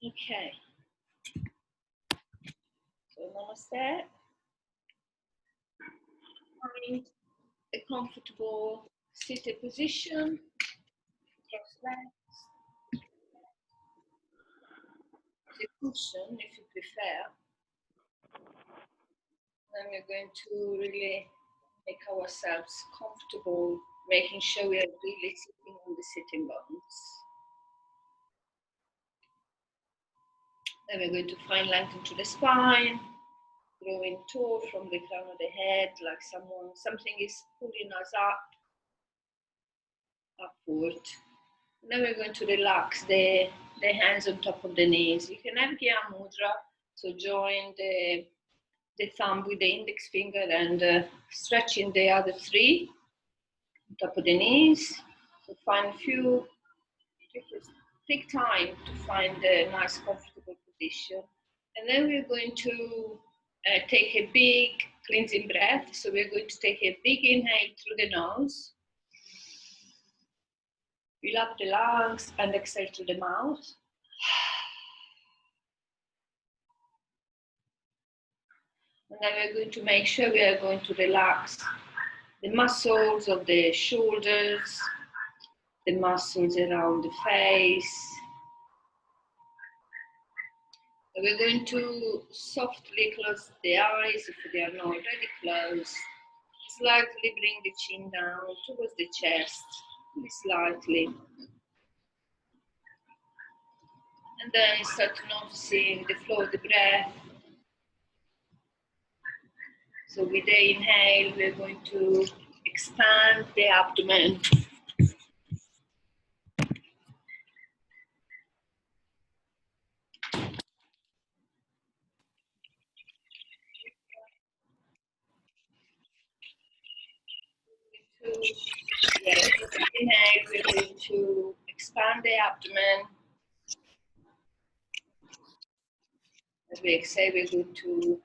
Okay. So namaste. Find a comfortable seated position. Cross legs. The cushion, if you prefer. Then we're going to really make ourselves comfortable, making sure we are really sitting on the sitting bones. Then we're going to find length into the spine, growing tall from the crown of the head, like something is pulling us upward. And then we're going to relax the hands on top of the knees. You can have Gyan Mudra, so join the thumb with the index finger and stretching the other three on top of the knees. So find take time to find a nice comfortable position. And then we're going to take a big cleansing breath. So we're going to take a big inhale through the nose. Fill up the lungs and exhale through the mouth. And then we're going to make sure we are going to relax the muscles of the shoulders, the muscles around the face. And we're going to softly close the eyes if they are not already closed. Slightly bring the chin down towards the chest, slightly. And then start noticing the flow of the breath. So with the inhale, we're going to expand the abdomen. Inhale, we're going to expand the abdomen. As we exhale, we're going to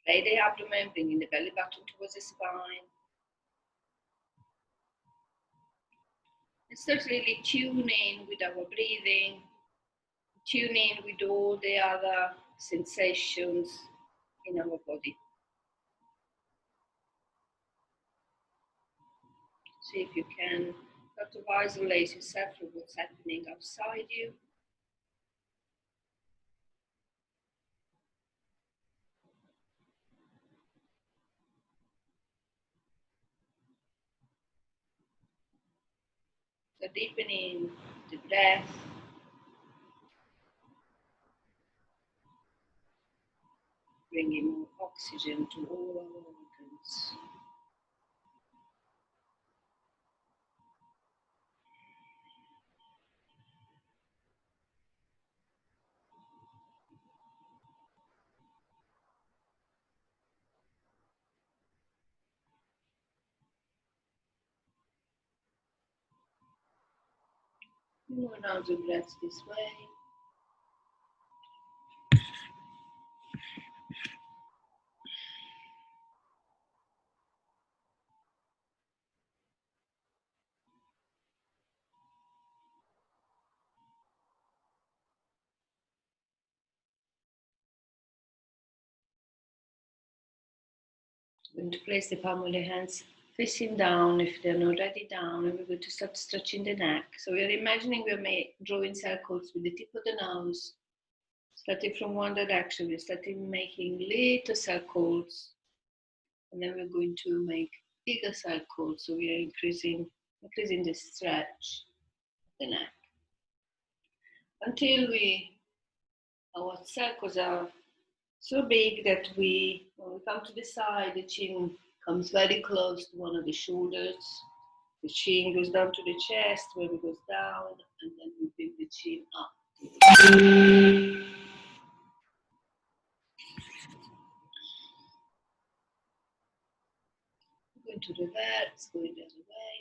lay the abdomen, bringing the belly button towards the spine. And start really tuning with our breathing, tuning with all the other sensations in our body. See if you can sort of isolate yourself from what's happening outside you. So deepening the breath. Bringing more oxygen to all our organs. More rounds of breath this way. We're going to place the palm of the hands facing down if they're not already down, and we're going to start stretching the neck. So we're imagining we're drawing circles with the tip of the nose, starting from one direction. We're starting making little circles, and then we're going to make bigger circles. So we are increasing the stretch of the neck until our circles are so big that when we come to the side, the chin comes very close to one of the shoulders. The chin goes down to the chest, where it goes down, and then we bring the chin up. Going to reverse, going the other way.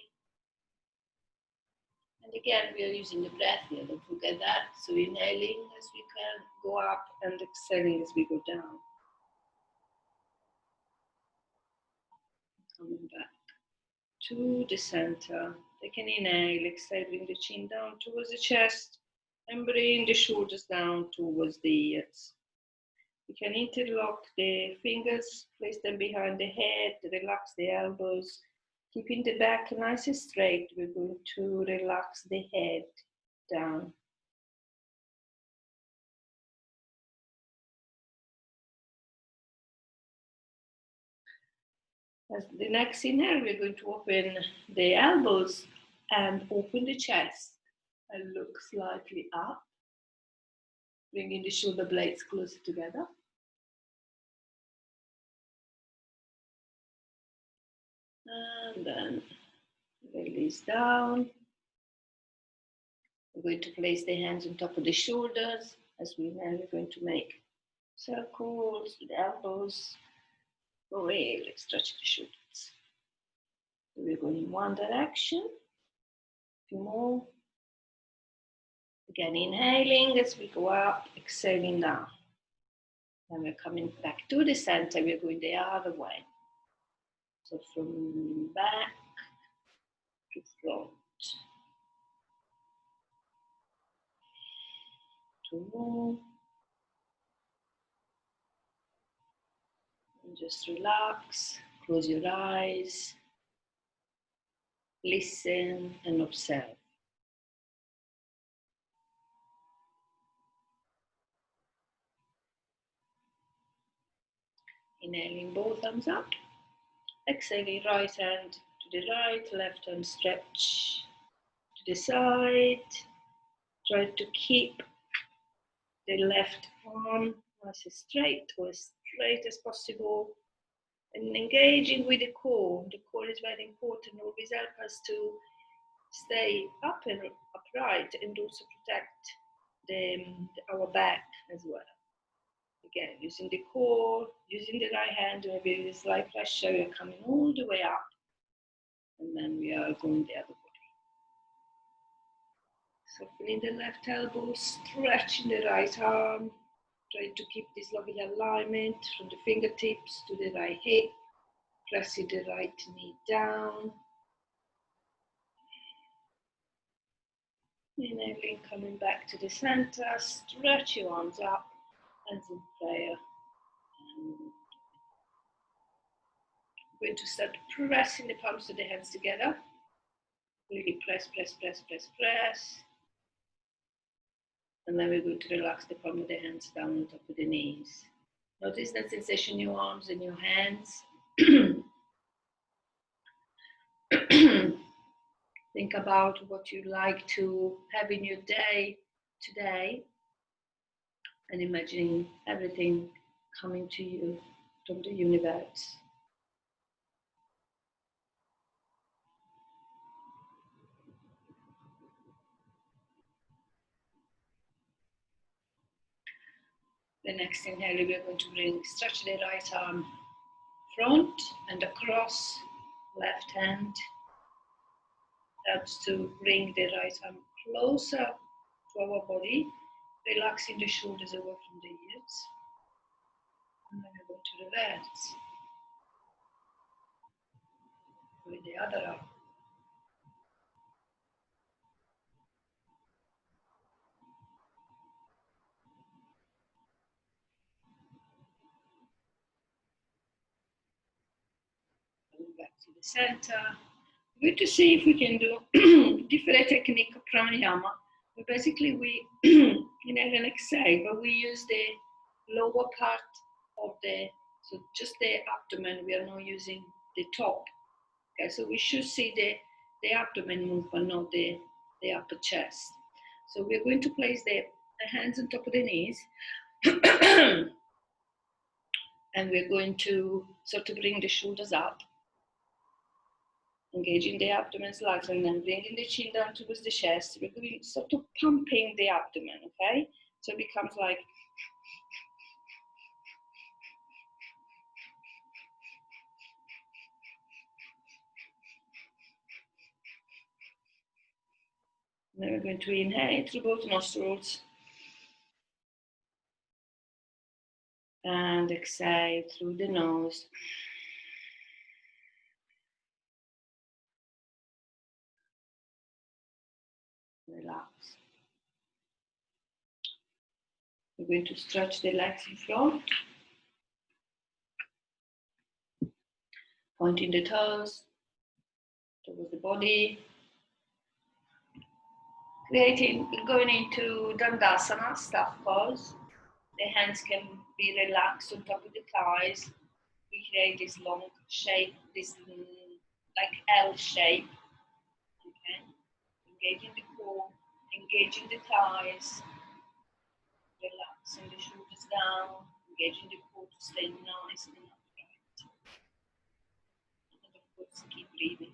And again, we are using the breath here, don't forget that. So inhaling as we can go up and exhaling as we go down. Coming back to the center. Take an inhale, exhale, bring the chin down towards the chest. And bring the shoulders down towards the ears. You can interlock the fingers, place them behind the head, relax the elbows, keeping the back nice and straight. We're going to relax the head down. As the next inhale, we're going to open the elbows and open the chest and look slightly up, bringing the shoulder blades closer together. And then release down. We're going to place the hands on top of the shoulders. As we inhale, we're going to make circles with the elbows. Really stretch the shoulders. So we're going in one direction. A few more. Again, inhaling as we go up, exhaling down. Then we're coming back to the center. We're going the other way. So from back to front. 2 more. And just relax, close your eyes, listen and observe. Inhaling both thumbs up, exhaling right hand to the right, left hand stretch to the side. Try to keep the left arm as straight or as straight as possible. And engaging with the core. The core is very important, always help us to stay up and upright and also protect our back as well. Again, using the core, using the right hand, maybe with slight pressure, we're coming all the way up. And then we are going the other way. Softening the left elbow, stretching the right arm. Try to keep this lovely alignment from the fingertips to the right hip. Pressing the right knee down. Inhaling, coming back to the center. Stretch your arms up, hands in prayer. We're going to start pressing the palms of the hands together. Really press, press, press, press, press. And then we're going to relax the palm of the hands down on top of the knees. Notice that sensation in your arms and your hands. Think about what you'd like to have in your day today and imagining everything coming to you from the universe. The next inhale, we are going to stretch the right arm front and across, left hand. Helps to bring the right arm closer to our body, relaxing the shoulders away from the ears. And then we're going to relax with the other arm. Coming back to the center. We're going to see if we can do different technique of pranayama. But basically we inhale and exhale, but we use the lower part of so just the abdomen, we are not using the top. Okay, so we should see the abdomen move, but not the upper chest. So we're going to place the hands on top of the knees. And we're going to sort of bring the shoulders up, engaging the abdomen slightly, and then bringing the chin down towards the chest. We're going sort of pumping the abdomen, okay? So it becomes like and then we're going to inhale through both nostrils and exhale through the nose. Relax. We're going to stretch the legs in front, pointing the toes towards the body, going into Dandasana, staff pose. The hands can be relaxed on top of the thighs. We create this long shape, this like L shape. Okay, engaging the core, engaging the thighs, relaxing the shoulders down, engaging the core to stay nice and upright. And of course, keep breathing.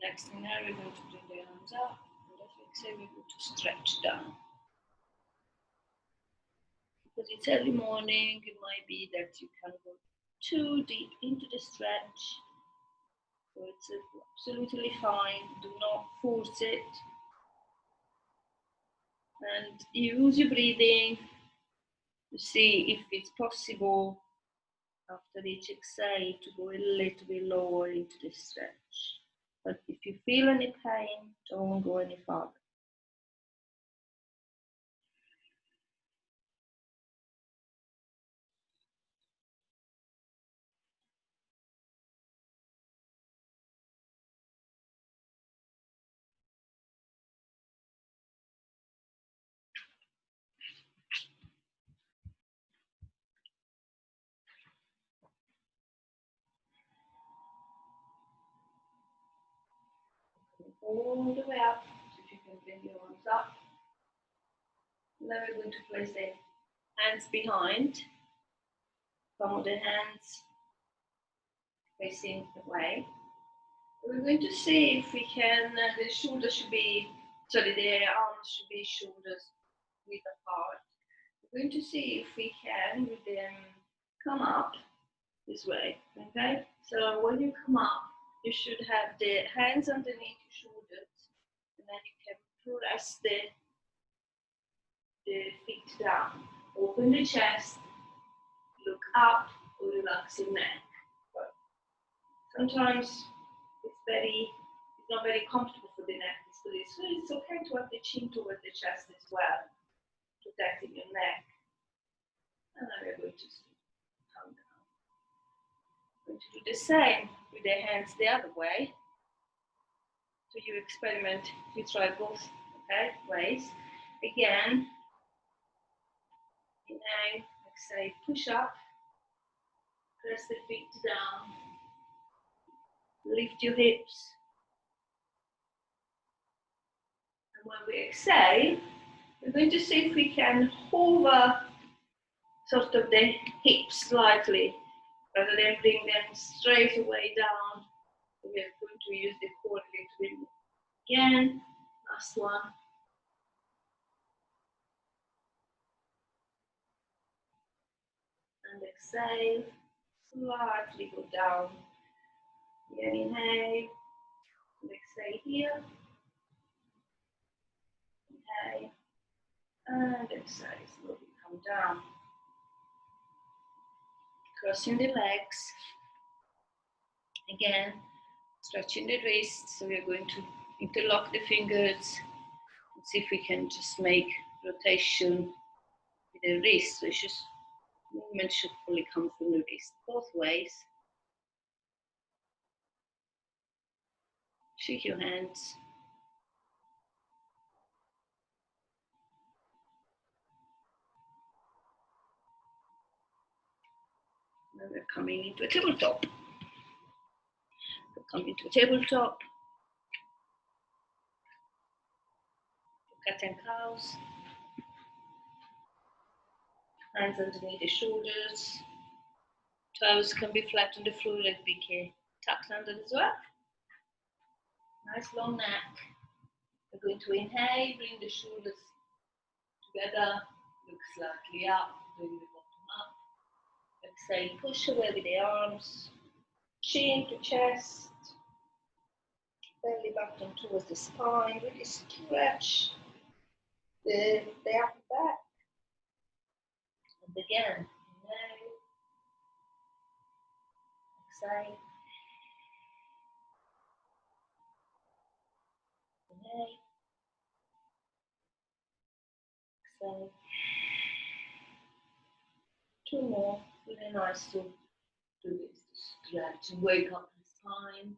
Next thing now, we're going to bring the arms up, and as we say, we're going to stretch down. Because it's early morning, it might be that you can't go too deep into the stretch. So it's absolutely fine. Do not force it. And use your breathing to see if it's possible after each exhale to go a little bit lower into the stretch. But if you feel any pain, don't go any further. All the way up, so if you can bring your arms up. Now we're going to place the hands behind, palm of the hands facing away. We're going to see if we can, the arms should be shoulders width apart. We're going to see if we can with them come up this way, okay? So when you come up, you should have the hands underneath your shoulders, and then you can press the feet down. Open the chest, look up, or relax your neck. But sometimes it's not very comfortable for the neck, so it's okay to have the chin towards the chest as well, protecting your neck. And then we're going to come down. We're going to do the same with the hands the other way. So you experiment, you try both, okay, ways. Again, inhale, exhale, push up, press the feet down, lift your hips. And when we exhale, we're going to see if we can hover sort of the hips slightly, rather than bring them straight away down. We are going to use the core a little bit more. Again, last one. And exhale, slightly go down. Again, inhale, and exhale here. Inhale, and exhale, slowly come down. Crossing the legs. Again, stretching the wrists. So we're going to interlock the fingers and see if we can just make rotation with the wrist. So it's just movement should fully come from the wrist both ways. Shake your hands. Now we're coming into a tabletop. We're coming to a tabletop. Cat and cows. Hands underneath the shoulders. Toes can be flat on the floor, leg be tucked under as well. Nice long neck. We're going to inhale, bring the shoulders together, look slightly up, bring the bottom up. Exhale, push away with the arms, chin to chest, belly button towards the spine, really stretch the upper back. And again, inhale, Exhale. Inhale. Exhale. Two more. Really nice to do this. Stretch and wake up the spine.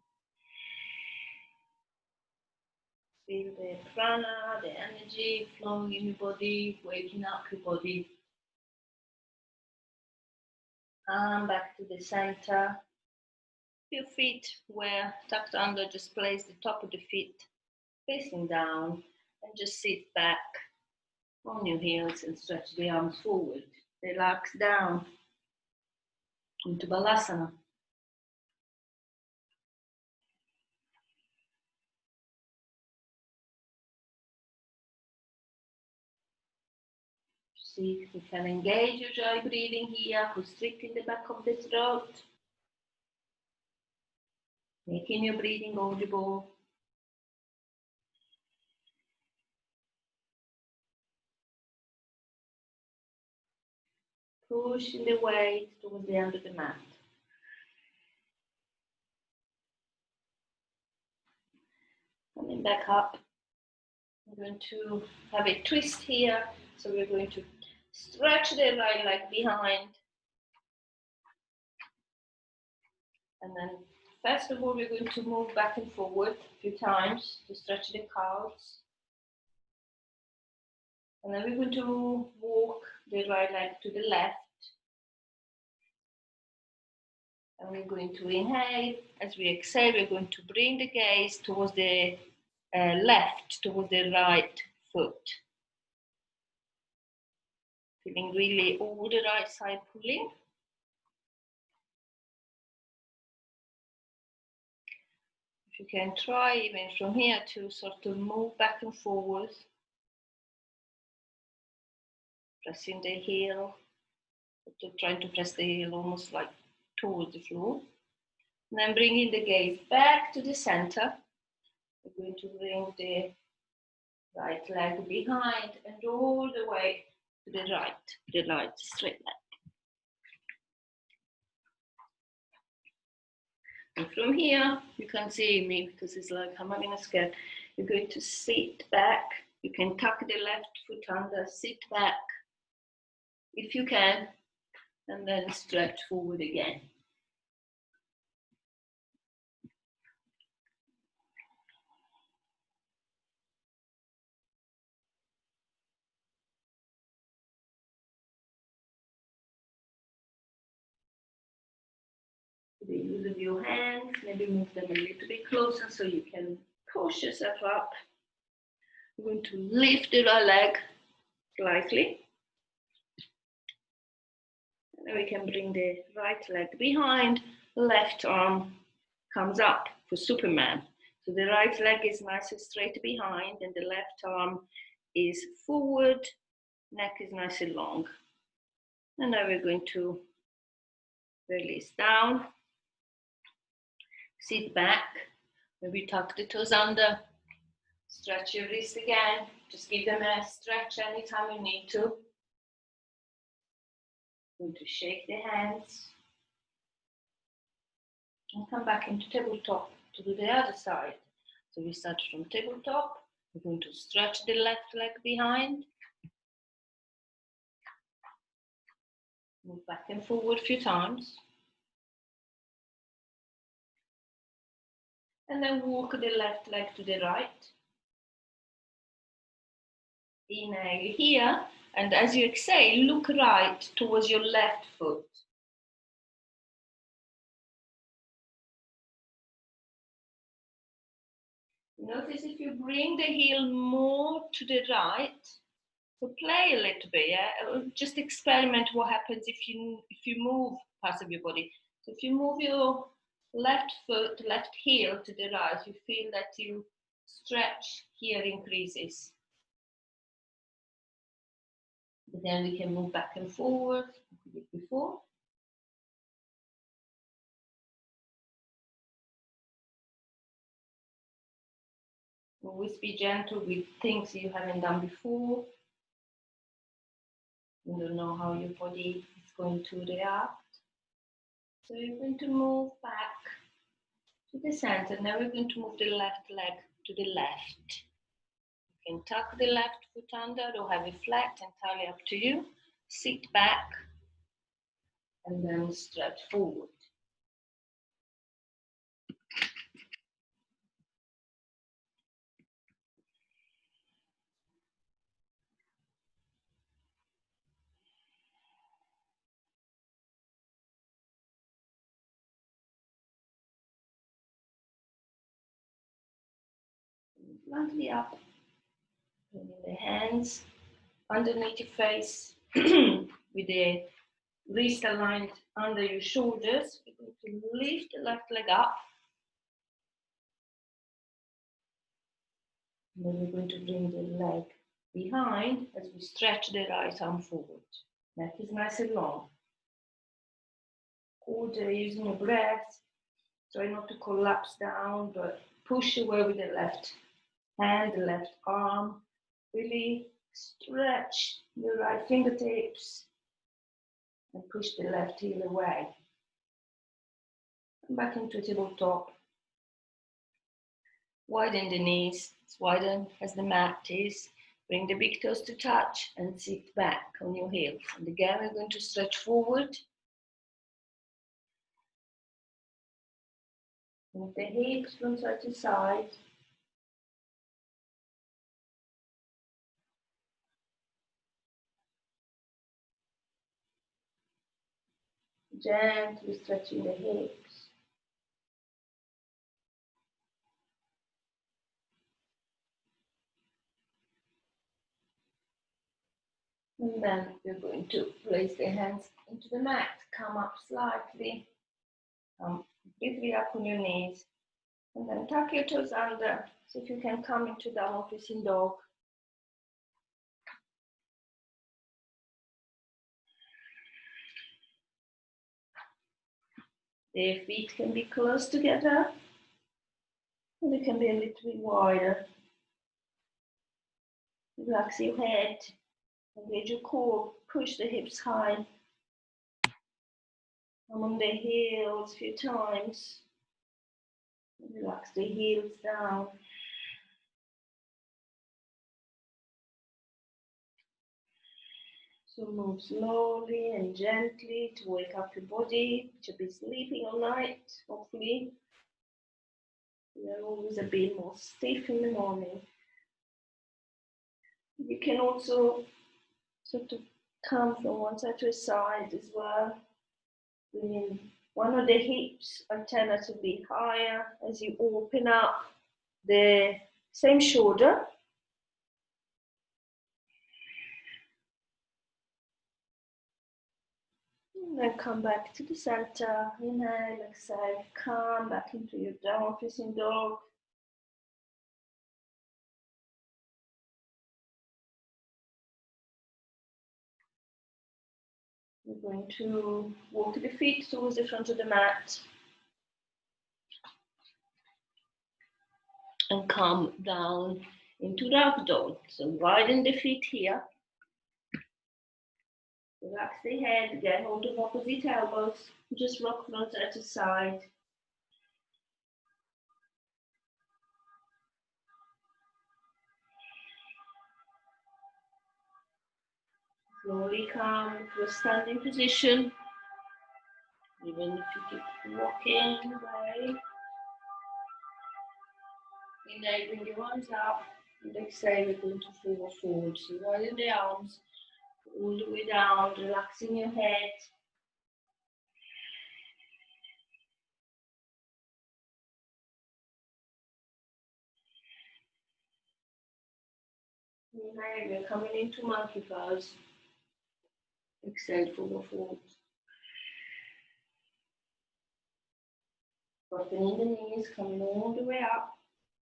Feel the prana, the energy flowing in your body, waking up your body. And back to the center. Your feet were tucked under, just place the top of the feet facing down and just sit back on your heels and stretch the arms forward. Relax down into Balasana. See if you can engage your dry breathing here, constricting the back of the throat, making your breathing audible. Pushing the weight towards the end of the mat. Coming back up. We're going to have a twist here. So we're going to stretch the right leg behind. And then first of all, we're going to move back and forward a few times to stretch the calves. And then we're going to walk the right leg to the left. And we're going to inhale. As we exhale, we're going to bring the gaze towards the left, towards the right foot. Feeling really all the right side pulling. If you can try even from here to sort of move back and forward. Pressing the heel, trying to press the heel almost like towards the floor. And then bringing the gaze back to the center. We're going to bring the right leg behind and all the way to the right straight leg. And from here, you can see me because it's like I'm having a scare. You're going to sit back. You can tuck the left foot under, sit back if you can, and then stretch forward again. The use of your hands, maybe move them a little bit closer so you can push yourself up. You're going to lift the right leg slightly. And then we can bring the right leg behind, left arm comes up for Superman. So the right leg is nice and straight behind and the left arm is forward, neck is nice and long. And now we're going to release down. Sit back, maybe tuck the toes under, stretch your wrists again, just give them a stretch anytime you need to. Going to shake the hands and come back into tabletop to do the other side. So we start from tabletop, we're going to stretch the left leg behind, move back and forward a few times. And then walk the left leg to the right. Inhale here, and as you exhale, look right towards your left foot. Notice if you bring the heel more to the right, so play a little bit, yeah? Just experiment what happens if you move parts of your body. So if you move your left foot, left heel to the right, you feel that you stretch here increases. But then we can move back and forward, like we did before. Always be gentle with things you haven't done before. You don't know how your body is going to react. So you're going to move back to the center. Now we're going to move the left leg to the left. You can tuck the left foot under or have it flat, entirely up to you. Sit back and then stretch forward. Slightly up, bringing the hands underneath your face with the wrist aligned under your shoulders. We're going to lift the left leg up. And then we're going to bring the leg behind as we stretch the right arm forward. Neck is nice and long. Hold using your breath. Try not to collapse down, but push away with the left hand, the left arm. Really stretch the right fingertips and push the left heel away. And back into tabletop. Widen the knees, as widen as the mat is. Bring the big toes to touch and sit back on your heels. And again, we're going to stretch forward. Move the hips from side to side. Gently stretching the hips. And then we're going to place the hands into the mat. Come up slightly. Come completely up on your knees. And then tuck your toes under. So if you can come into downward facing dog. The feet can be close together. And they can be a little bit wider. Relax your head. Engage your core. Push the hips high. Come on the heels a few times. Relax the heels down. So move slowly and gently to wake up your body. You should be sleeping all night, hopefully. You're always a bit more stiff in the morning. You can also sort of come from one side to the side as well. Bringing one of the hips alternatively higher as you open up the same shoulder. And then come back to the center. Inhale, exhale, come back into your downward facing dog. We're going to walk the feet towards the front of the mat. And come down into ragdoll. So widen the feet here. Relax the head, get hold of opposite elbows. Just rock from side to side. Slowly come to a standing position. Even if you keep walking away. Inhale, bring your arms up. And exhale, we're going to fall forward. So widen the arms all the way down, relaxing your head. Inhale, we're coming into monkey pose. Exhale, forward. Softening the knees, coming all the way up.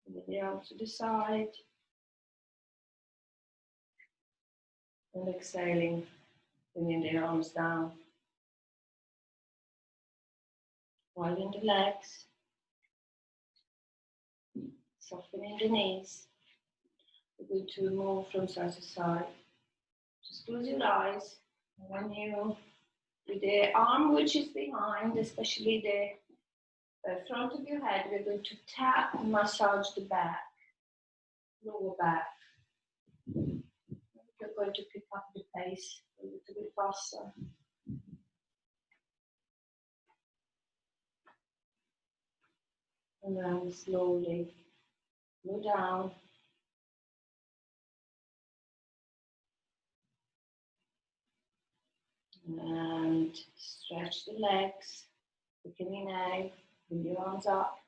And the arms to the side. And exhaling, bringing the arms down. Widen the legs. Softening the knees. We're going to move from side to side. Just close your eyes. And when you With the arm which is behind, especially the front of your head, we're going to tap and massage the back, lower back. You're going to pick up the pace a little bit faster. And then slowly go down. And stretch the legs. You can inhale, bring your arms up,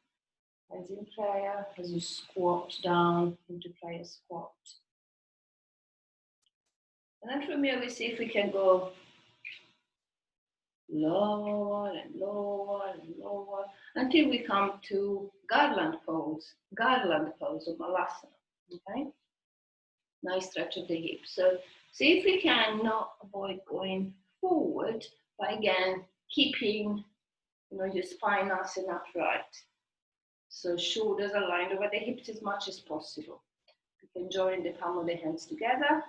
hands in prayer as you squat down into prayer squat. And then from here we see if we can go lower and lower and lower until we come to garland pose or malasana. Okay? Nice stretch of the hips. So see if we can not avoid going forward, but again keeping your spine nice and upright. So shoulders aligned over the hips as much as possible. We can join the palm of the hands together.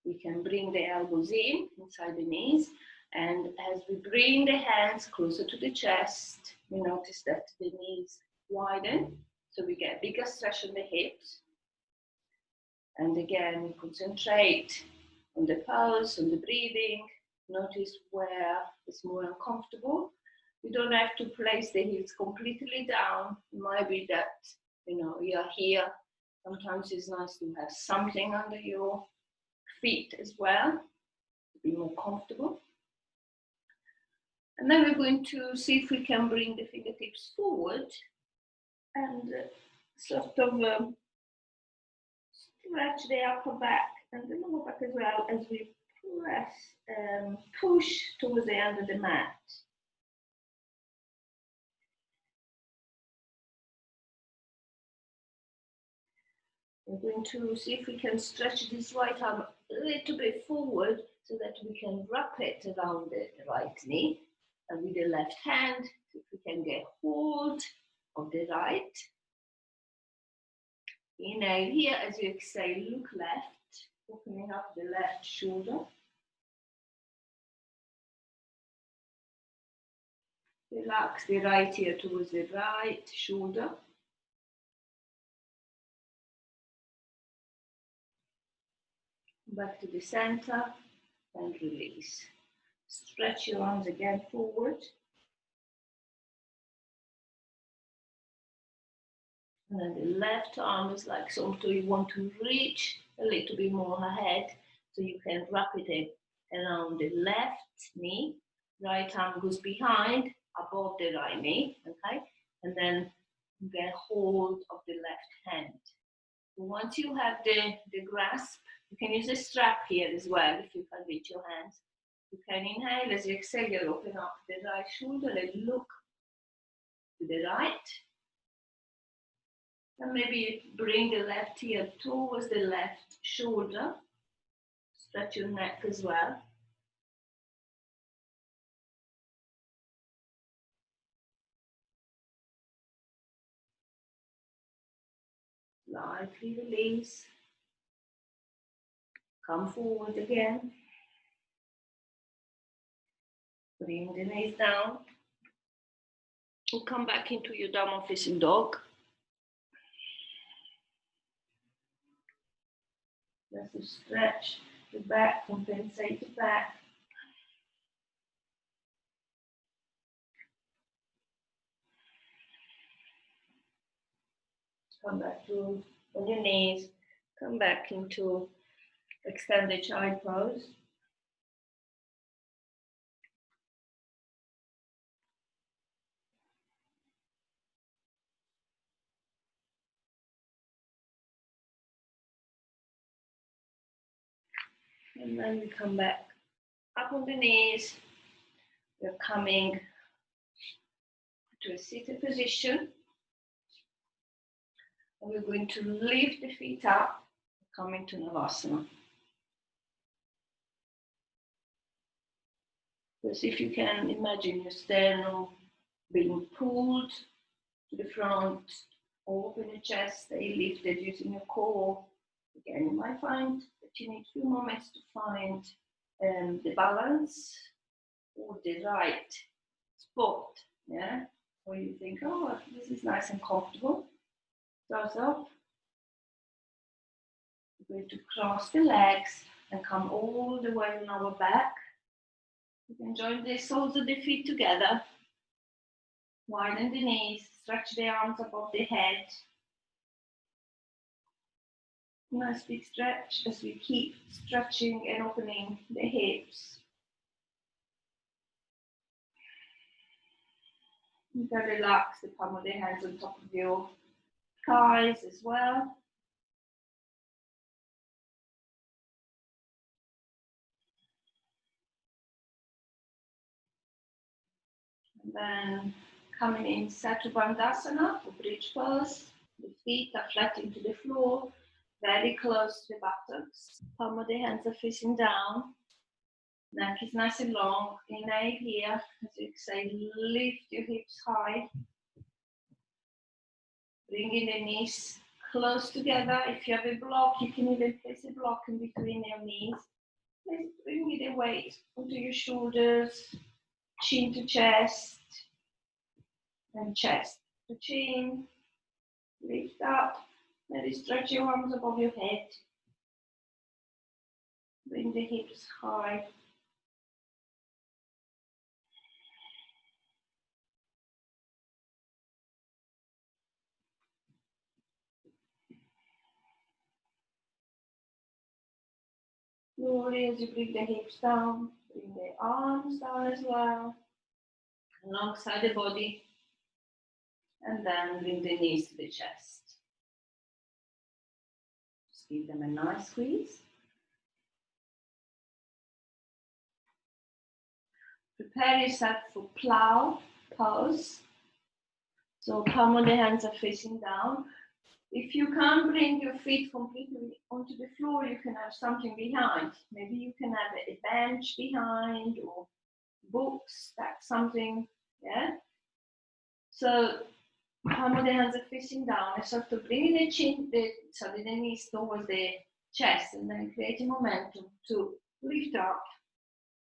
We can bring the elbows in inside the knees. And as we bring the hands closer to the chest, we notice that the knees widen. So we get a bigger stretch on the hips. And again, concentrate on the pulse, on the breathing. Notice where it's more uncomfortable. You don't have to place the heels completely down. It might be that, you're here. Sometimes it's nice to have something under your feet as well, to be more comfortable. And then we're going to see if we can bring the fingertips forward and sort of stretch the upper back and the lower back as well as we press and push towards the end of the mat. We're going to see if we can stretch this right arm a little bit forward so that we can wrap it around the right knee. And with the left hand, if we can get hold of the right. Inhale here, as you exhale, look left, opening up the left shoulder. Relax the right ear towards the right shoulder. Back to the center and release. Stretch your arms again forward. And then the left arm is like so you want to reach a little bit more ahead so you can wrap it in around the left knee. Right arm goes behind, above the right knee, okay? And then get hold of the left hand. Once you have the grasp, you can use a strap here as well if you can reach your hands. You can inhale as you exhale, you open up the right shoulder and look to the right. And maybe bring the left ear towards the left shoulder. Stretch your neck as well. Lightly release. Come forward again. Bring the knees down. And come back into your downward facing dog. Just stretch the back, compensate the back. Come back to on your knees. Come back into extended child pose. And then we come back up on the knees. We're coming to a seated position. And we're going to lift the feet up, coming to Navasana. So if you can imagine your sternum being pulled to the front, open your chest, stay lifted using your core. Again, you might find that you need a few moments to find the balance or the right spot, yeah, where you think, oh, this is nice and comfortable. Toes up. We're going to cross the legs and come all the way on our back. You can join the soles of the feet together. Widen the knees, stretch the arms above the head. Nice big stretch as we keep stretching and opening the hips. You can relax the palm of the hands on top of your thighs as well. And then coming in Setu Bandhasana or bridge pose. The feet are flat into the floor, very close to the buttocks. Palm of the hands are facing down. Neck is nice and long. Inhale here. As you exhale, lift your hips high. Bringing the knees close together. If you have a block, you can even place a block in between your knees. Let's bring the weight onto your shoulders, chin to chest, and chest to chin. Lift up. Maybe stretch your arms above your head. Bring the hips high. Slowly as you bring the hips down, bring the arms down as well, alongside the body. And then bring the knees to the chest. Just give them a nice squeeze. Prepare yourself for plow pose. So palm of the hands are facing down. If you can't bring your feet completely onto the floor, you can have something behind. Maybe you can have a bench behind or books, that's something, yeah? So palm of the hands are facing down, and sort of bringing the chin, the knees towards the chest, and then creating momentum to lift up,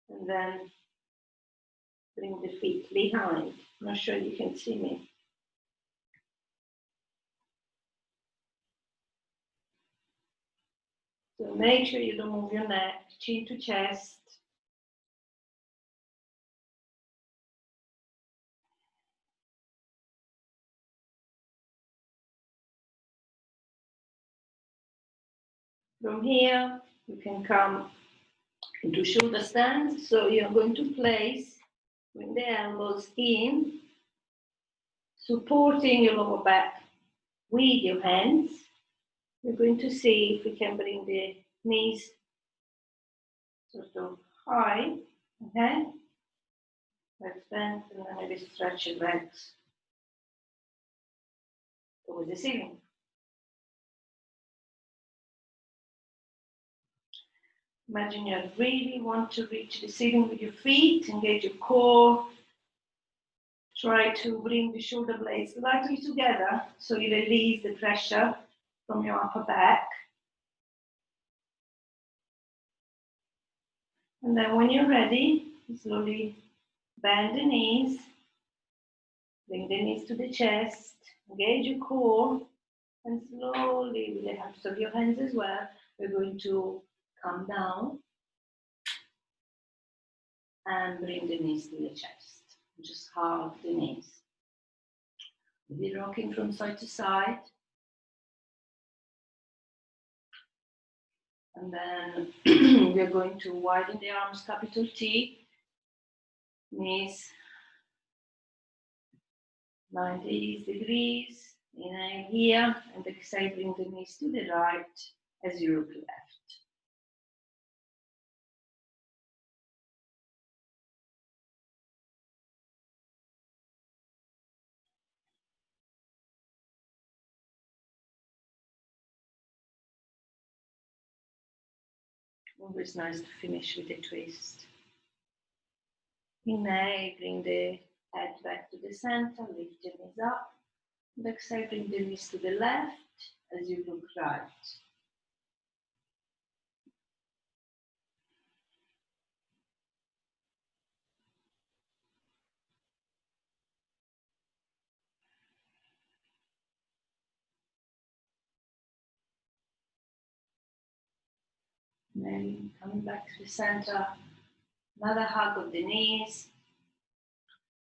and then bring the feet behind. I'm not sure you can see me. So make sure you don't move your neck, chin to chest. From here, you can come into shoulder stand. So you're going to place, bring the elbows in, supporting your lower back with your hands. We're going to see if we can bring the knees sort of high, okay? Let's bend and then maybe stretch your legs towards the ceiling. Imagine you really want to reach the ceiling with your feet, engage your core. Try to bring the shoulder blades lightly together so you release the pressure from your upper back. And then when you're ready, slowly bend the knees, bring the knees to the chest, engage your core, and slowly, with the help of your hands as well, we're going to come down and bring the knees to the chest. Just halve the knees. We'll be rocking from side to side. And then we're going to widen the arms, capital T. Knees 90 degrees. Inhale here, and exhale, bring the knees to the right as you look left. Always nice to finish with a twist. Inhale, bring the head back to the center, lift the knees up. And exhale, bring the knees to the left as you look right. then coming back to the center. Another hug of the knees.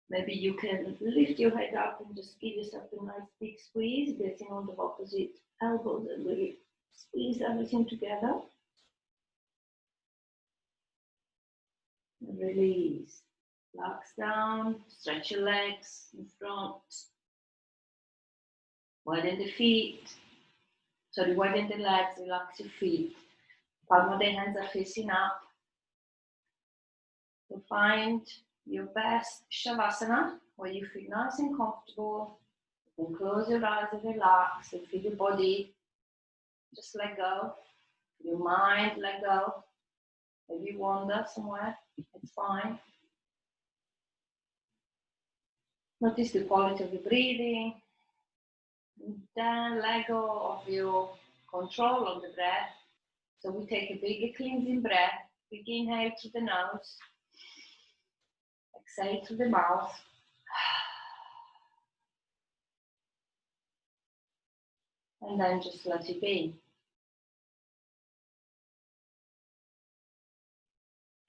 Maybe you can lift your head up and just give yourself a nice big squeeze, getting on the opposite elbows and really squeeze everything together. And release. Relax down, stretch your legs in front. Widen the feet. Sorry, widen the legs, relax your feet. Palm of the hands are facing up. So find your best Shavasana, where you feel nice and comfortable. You can close your eyes and relax and feel your body just let go. Your mind let go. Maybe you wander somewhere, it's fine. Notice the quality of your breathing. And then let go of your control of the breath. So we take a big cleansing breath. Big inhale through the nose. Exhale through the mouth. And then just let it be.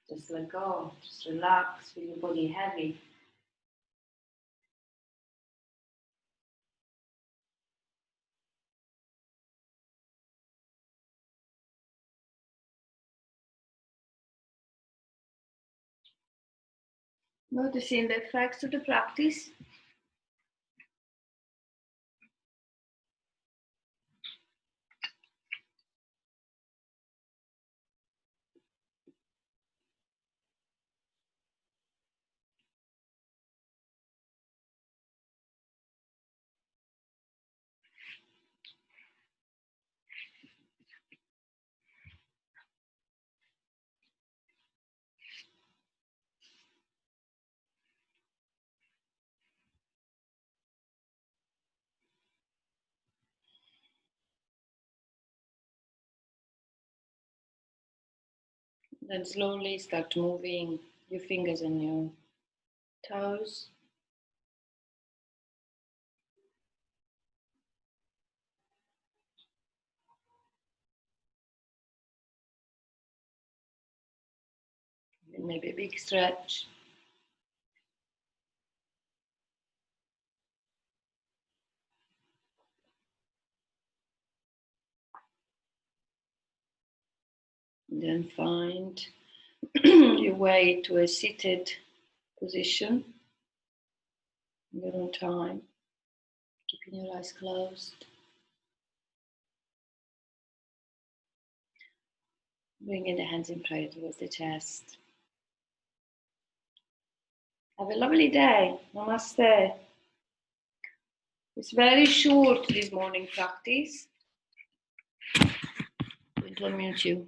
Just let go. Just relax. Feel your body heavy. Noticing the effects of the practice. Then slowly start moving your fingers and your toes. And maybe a big stretch. And then find your way to a seated position in your own time, keeping your eyes closed. Bringing the hands in prayer towards the chest. Have a lovely day. Namaste. It's very short, this morning practice. I'm going to unmute you.